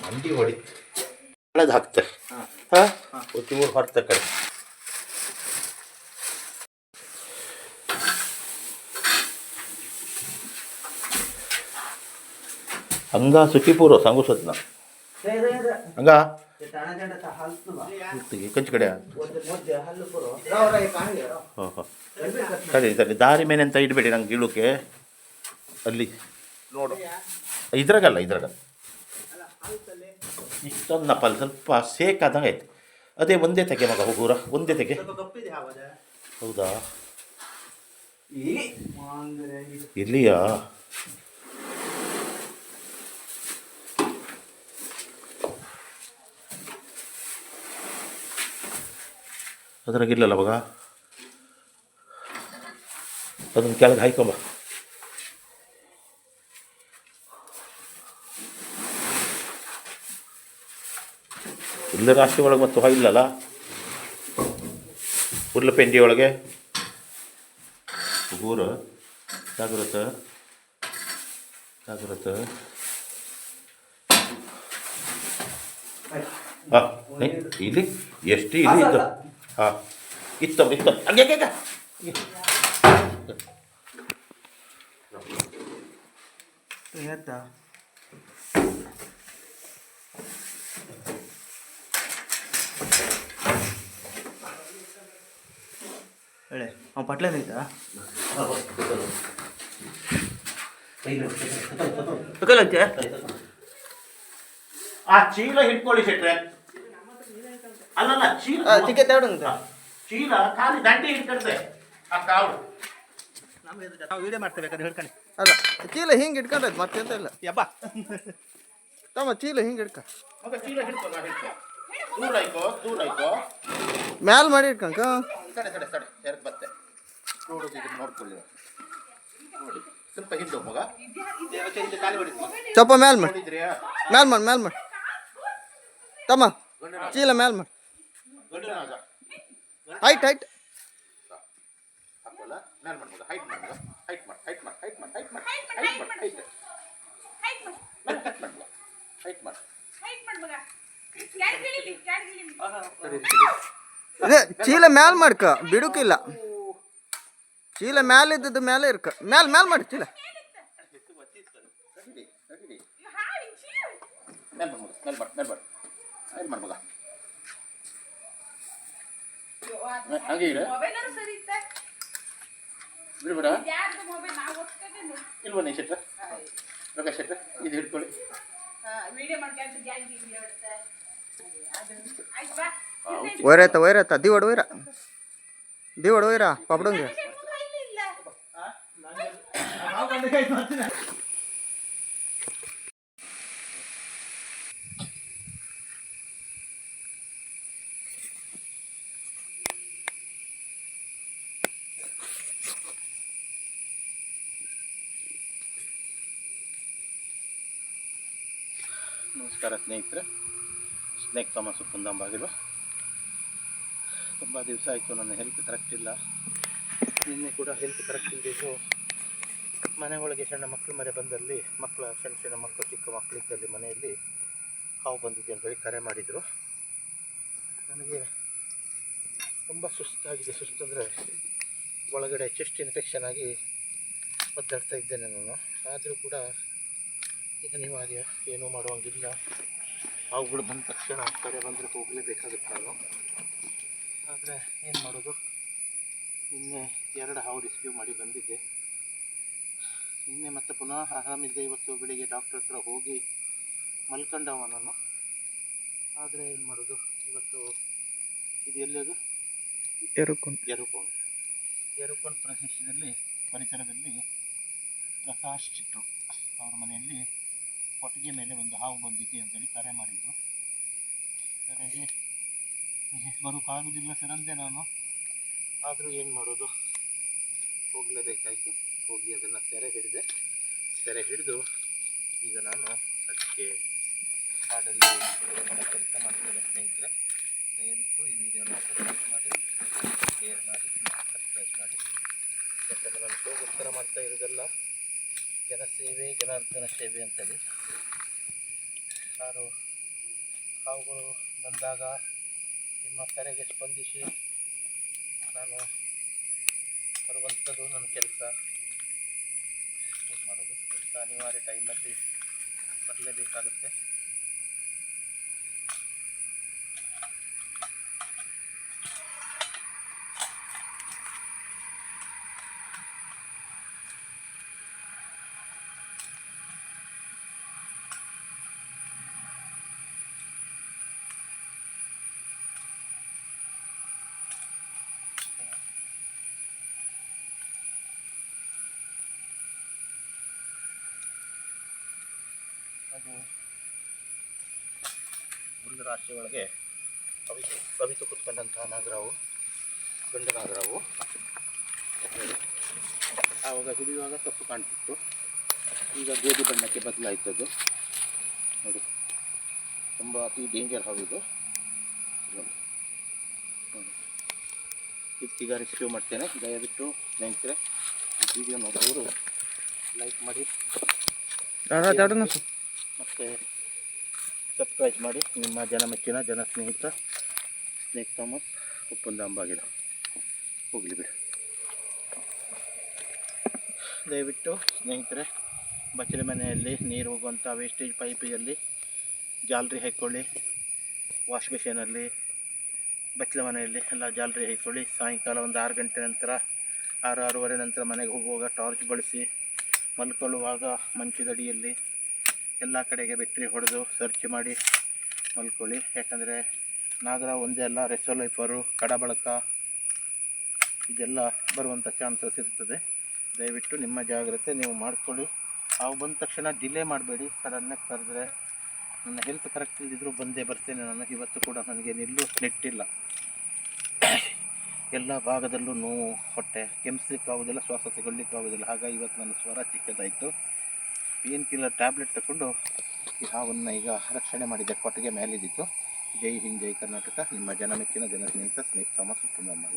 ಮಂಡಿ ಹೊಡಿ ಕಳೆದು ಹಾಕ್ತಾರೆ. ಹಾಂ ಊರು ಹೊರತ ಕಡೆ ಹಂಗ ಸುಖಿಪೂರ್ವ ಸಂಗು ಸತ್ನ ಹಂಗ ಕಂಚು ಕಡೆ ಸರಿ ಸರಿ ದಾರಿ ಮೇಲೆ ಅಂತ ಇಡಬೇಡಿ ನಂಗೆ ಇಳುಕೆ ಅಲ್ಲಿ ನೋಡು ಇದ್ರಾಗಲ್ಲ ಇಷ್ಟೊಂದಪ್ಪ ಅಲ್ಲಿ ಸ್ವಲ್ಪ ಸೇಕಾದಂಗೆ ಆಯ್ತು. ಅದೇ ಒಂದೇ ತೆಗೆ ಮಗ ಹೋಗೂರ ಒಂದೇ ತೆಗೆ. ಹೌದಾ ಇರ್ಲಿಯಾ ಅದ್ರಾಗಿಲ್ಲಲ್ಲ ಮಗ ಅದನ್ನು ಕೆಳಗೆ ಹಾಯ್ಕೊಂಬ. ಇಲ್ಲ ರಾಶಿ ಒಳಗೆ ಮತ್ತು ಇಲ್ಲಲ್ಲ ಉರ್ಲಪೆಂಡಿ ಒಳಗೆ ಊರು ಜಾಗ್ರತೆ ಹಾಂ ಇಲ್ಲಿ ಎಷ್ಟು ಇಲ್ಲಿ ಇದ್ದು ಹಾಂ ಇತ್ತು ಹಂಗೆ ಹೇಳಿ ಅವ್ನು ಪಟ್ಲೇನೈತಾ ಆ ಚೀಲ ಹಿಡ್ಕೊಳ್ಳಿ ಶೆಟ್ರೆ. ಅಲ್ಲಲ್ಲ ಚೀಲ ಚಿಕ್ಕೆ ತೇಡಂತ ಚೀಲ ಖಾಲಿ ದಂಡಿ ಹಿಡ್ಕೊಳ್ತೆ ಆ ಕಾಳು ನಾವು ವಿಡಿಯೋ ಮಾಡ್ತೇವೆ ಬೇಕಾದ್ರೆ ಹಿಡ್ಕೊಂಡು. ಅಲ್ಲ ಚೀಲ ಹಿಂಗೆ ಹಿಡ್ಕೊಂಡೈತೆ ಮತ್ತೆಂತ ಇಲ್ಲ ಯಬ್ಬ ತಮ್ಮ ಚೀಲ ಹಿಂಗೆ ಹಿಡ್ಕ ಮಗ ಚೀಲ ಹಿಡ್ಕೊ ದೂರ ಆಯ್ಕೋ ಮ್ಯಾಲ್ ಮಾಡಿ ಹಿಡ್ಕಂಕ ಸಡೆ ಎರಕ್ಕೆ ಬತ್ತೆ ನೋಡೋದು ಇದನ್ನು ನೋಡ್ಕೊಳ್ಳಿ ನೋಡಿ ಸ್ವಲ್ಪ ಹಿಂದೆ ಮಗ ಖಾಲಿ ಹೊಡಿ ಚಪ್ಪ ಮ್ಯಾಲ್ ಮಾಡಿ ನೋಡಿದ್ರಿಯಾ ಮ್ಯಾಲ್ ಮಾಡಿ ತಮ್ಮ ಚೀಲ ಮ್ಯಾಲ್ ಮಾಡಿ ಹೈಟ್ ಹಾಕೋಲ್ಲ ಮ್ಯಾಲ್ ಮಾಡ್ಬೋದ ಹೈಟ್ ಮಾಡ್ಬೋದ ಹೈಟ್ ಮಾಡಿ ಚೀಲ ಮ್ಯಾಲ್ ಮಾಡ್ಕ ಬಿಡುಕಿಲ್ಲ. ಚೀಲ ಮ್ಯಾಲ ಇದ್ದದ್ದು ಮ್ಯಾಲೆ ಇರ್ಕ ಮ್ಯಾಲ್ ಮಾಡಿ ಚೀಲ ಹಂಗೆ ಬಿಡ್ಬೇಡ ಇಲ್ವ ನೀ ಶೆಟ್ರ ಪ್ರಕಾಶ್ ಶೆಟ್ರ ಇದು ಹಿಡ್ಕೊಳ್ಳಿ. ವೈರತ್ತ ದಿವಡ್ ವೈರ ಪಾಪಡಂಗೆ ನಮಸ್ಕಾರ ಸ್ನೇಹಿತರೆ, ಸ್ನೇಕ್ ಥಾಮಸ್ ಕುಂದಂಬಾಗಿಲು. ತುಂಬ ದಿವಸ ಆಯಿತು ನನ್ನ ಹೆಲ್ತ್ ಕರೆಕ್ಟ್ ಇಲ್ಲ. ನಿನ್ನೆ ಕೂಡ ಹೆಲ್ತ್ ಕರೆಕ್ಟ್ ಇದ್ದಿದ್ದು ಮನೆ ಒಳಗೆ ಸಣ್ಣ ಮಕ್ಕಳು ಮನೆ ಬಂದಲ್ಲಿ ಸಣ್ಣ ಮಕ್ಕಳು ಚಿಕ್ಕ ಮಕ್ಕಳಿದ್ದಲ್ಲಿ ಮನೆಯಲ್ಲಿ ಹಾವು ಬಂದಿದೆ ಅಂತೇಳಿ ಕರೆ ಮಾಡಿದರು. ನನಗೆ ತುಂಬ ಸುಸ್ತಂದರೆ ಒಳಗಡೆ ಚೆಸ್ಟ್ ಇನ್ಫೆಕ್ಷನ್ ಆಗಿ ಒದ್ದಾಡ್ತಾ ಇದ್ದೇನೆ ನಾನು. ಆದರೂ ಕೂಡ ಈಗ ನೀವು ಹಾಗೆ ಏನೂ ಮಾಡುವಂಗಿಲ್ಲ. ಹಾವುಗಳು ಬಂದ ತಕ್ಷಣ ಕರೆ ಬಂದರೆ ಹೋಗಲೇಬೇಕಾಗುತ್ತೆ ನಾನು. ಆದರೆ ಏನು ಮಾಡೋದು, ನಿನ್ನೆ 2 ಹಾವು ರೆಸ್ಕ್ಯೂ ಮಾಡಿ ಬಂದಿದ್ದೆ. ನಿನ್ನೆ ಮತ್ತೆ ಪುನಃ ಆರಾಮಿದ್ದೆ. ಇವತ್ತು ಬೆಳಿಗ್ಗೆ ಡಾಕ್ಟ್ರ್ ಹತ್ರ ಹೋಗಿ ಮಲ್ಕೊಂಡವ ನಾನು. ಆದರೆ ಏನು ಮಾಡೋದು, ಇವತ್ತು ಇದು ಎಲ್ಲದು ಯರುಕೊಂಡ್ ಪರಿಸರದಲ್ಲಿ ಪ್ರಕಾಶ್ ಚಿಟ್ರು ಅವ್ರ ಮನೆಯಲ್ಲಿ ಕೊಟ್ಟಿಗೆ ಮೇಲೆ ಒಂದು ಹಾವು ಬಂದಿದೆ ಅಂತೇಳಿ ಕರೆ ಮಾಡಿದರು. ಕರೆಗೆ ಬರೋಕ್ಕಾಗೋದಿಲ್ಲ ಸರಂದೆ ನಾನು. ಆದರೂ ಏನು ಮಾಡೋದು, ಹೋಗಲೇಬೇಕಾಯಿತು. ಹೋಗಿ ಅದನ್ನು ಸೆರೆ ಹಿಡಿದು ಈಗ ನಾನು ಅದಕ್ಕೆ ಕಾಡಲ್ಲಿ ಕೆಲಸ ಮಾಡ್ತೇನೆ. ಸ್ನೇಹಿತರೆ, ದಯವಿಟ್ಟು ಈ ವಿಡಿಯೋನ ಲೈಕ್ ಮಾಡಿ, ಶೇರ್ ಮಾಡಿ, ಸಬ್ಸ್ಕ್ರೈಬ್ ಮಾಡಿ. ಯಾಕಂದರೆ ನಾನು ಶೋಗೋಸ್ಕರ ಮಾಡ್ತಾ ಇರೋದೆಲ್ಲ ಜನಸೇವೆ, ಜನಾರ್ದನ ಸೇವೆ ಅಂತೇಳಿ. ಯಾರು ಹಾವುಗಳು ಬಂದಾಗ ನಿಮ್ಮ ಕರೆಗೆ ಸ್ಪಂದಿಸಿ ನಾನು ಬರುವಂಥದ್ದು ನನ್ನ ಕೆಲಸ. ಏನು ಮಾಡೋದು, ಇಂಥ ಅನಿವಾರ್ಯ ಟೈಮಲ್ಲಿ ಬರಲೇಬೇಕಾಗುತ್ತೆ. ಅದು ಒಂದು ರಾಶಿ ಒಳಗೆ ಕವಿತು ಕೂತ್ಕೊಂಡಂತಹ ನಾಗರಾವು, ಗಂಡು ನಾಗರಾವು. ಆವಾಗ ಹಿಡಿಯುವಾಗ ಕಪ್ಪು ಕಾಣ್ತಿತ್ತು, ಈಗ ಗೋಧಿ ಬಣ್ಣಕ್ಕೆ ಬದಲಾಯ್ತದ್ದು ನೋಡಿ. ತುಂಬ ಅತಿ ಡೇಂಜರ್ ಹಾವಿದು. ನೋಡಿ, ಇದಕ್ಕೀಗ ರಿಸ್ಕ್ಯೂ ಮಾಡ್ತೇನೆ. ದಯವಿಟ್ಟು ಸ್ನೇಹಿತರೆ ಈ ವಿಡಿಯೋ ನೋಡೋರು ಲೈಕ್ ಮಾಡಿ ಮತ್ತು ಸಬ್ಸ್ಕ್ರೈಬ್ ಮಾಡಿ. ನಿಮ್ಮ ಜನಮೆಚ್ಚಿನ ಜನ ಸ್ನೇಹಿತ ಸ್ನೇಕ್ ಥಾಮಸ್, ಒಪ್ಪಂದ ಅಂಬಾಗಿಲು. ಹೋಗಲಿ ಬಿಡಿ. ದಯವಿಟ್ಟು ಸ್ನೇಹಿತರೆ, ಬಚ್ಚಲ ಮನೆಯಲ್ಲಿ ನೀರು ಹೋಗುವಂಥ ವೇಸ್ಟೇಜ್ ಪೈಪಿನಲ್ಲಿ ಜಾಲರಿ ಹಾಕ್ಕೊಳ್ಳಿ. ವಾಶ್ ಬೇಷನಲ್ಲಿ, ಬಚ್ಚಲ ಮನೆಯಲ್ಲಿ ಎಲ್ಲ ಜಾಲರಿ ಹಾಕ್ಕೊಳ್ಳಿ. ಸಾಯಂಕಾಲ ಒಂದು 6 ಗಂಟೆ ನಂತರ, 6-6:30 ನಂತರ ಮನೆಗೆ ಹೋಗುವಾಗ ಟಾರ್ಚ್ ಬಳಸಿ. ಮಲ್ಕೊಳ್ಳುವಾಗ ಮಂಚದಡಿಯಲ್ಲಿ ಎಲ್ಲ ಕಡೆಗೆ ಬೆಟ್ರಿ ಹೊಡೆದು ಸರ್ಚ್ ಮಾಡಿ ಮಲ್ಕೊಳ್ಳಿ. ಯಾಕಂದರೆ ನಾಗರ ಒಂದೇ ಅಲ್ಲ, ರೆಸೋಲೈಫರು, ಕಡಬಳಕ ಇದೆಲ್ಲ ಬರುವಂಥ ಚಾನ್ಸಸ್ ಇರ್ತದೆ. ದಯವಿಟ್ಟು ನಿಮ್ಮ ಜಾಗ್ರತೆ ನೀವು ಮಾಡ್ಕೊಳ್ಳಿ. ಹಾವು ಬಂದ ತಕ್ಷಣ ಡಿಲೇ ಮಾಡಬೇಡಿ. ಸಡನ್ನಾಗಿ ಕರೆದ್ರೆ ನನ್ನ ಹೆಲ್ತ್ ಕರೆಕ್ಟ್ ಇಲ್ದಿದ್ರೂ ಬಂದೇ ಬರ್ತೇನೆ. ನನಗೆ ಇವತ್ತು ಕೂಡ ನನಗೆ ನಿಲ್ಲೂ ನೆಟ್ಟಿಲ್ಲ. ಎಲ್ಲ ಭಾಗದಲ್ಲೂ ನೋವು, ಹೊಟ್ಟೆ ಕೆಮ್ಸ್ಲಿಕ್ಕಾಗೋದಿಲ್ಲ, ಶ್ವಾಸ ತಗೊಳ್ಳಿಕ್ಕಾಗೋದಿಲ್ಲ. ಹಾಗಾಗಿ ಇವತ್ತು ನನ್ನ ಸ್ವರ ಚಿಕ್ಕದಾಯಿತು. ಪೇನ್ ಕಿಲ್ಲರ್ ಟ್ಯಾಬ್ಲೆಟ್ ತಗೊಂಡು ಈ ಹಾವನ್ನು ಈಗ ರಕ್ಷಣೆ ಮಾಡಿದ್ದೆ. ಕೊಟ್ಟಿಗೆ ಮೇಲಿದ್ದಿತ್ತು. ಜೈ ಹಿಂದ್, ಜೈ ಕರ್ನಾಟಕ. ನಿಮ್ಮ ಜನಮೆಚ್ಚಿನ ಜನ ಸ್ನೇಹಿತ ಸ್ನೇಕ್ ಥಾಮಸ್, ಉತ್ತಮ.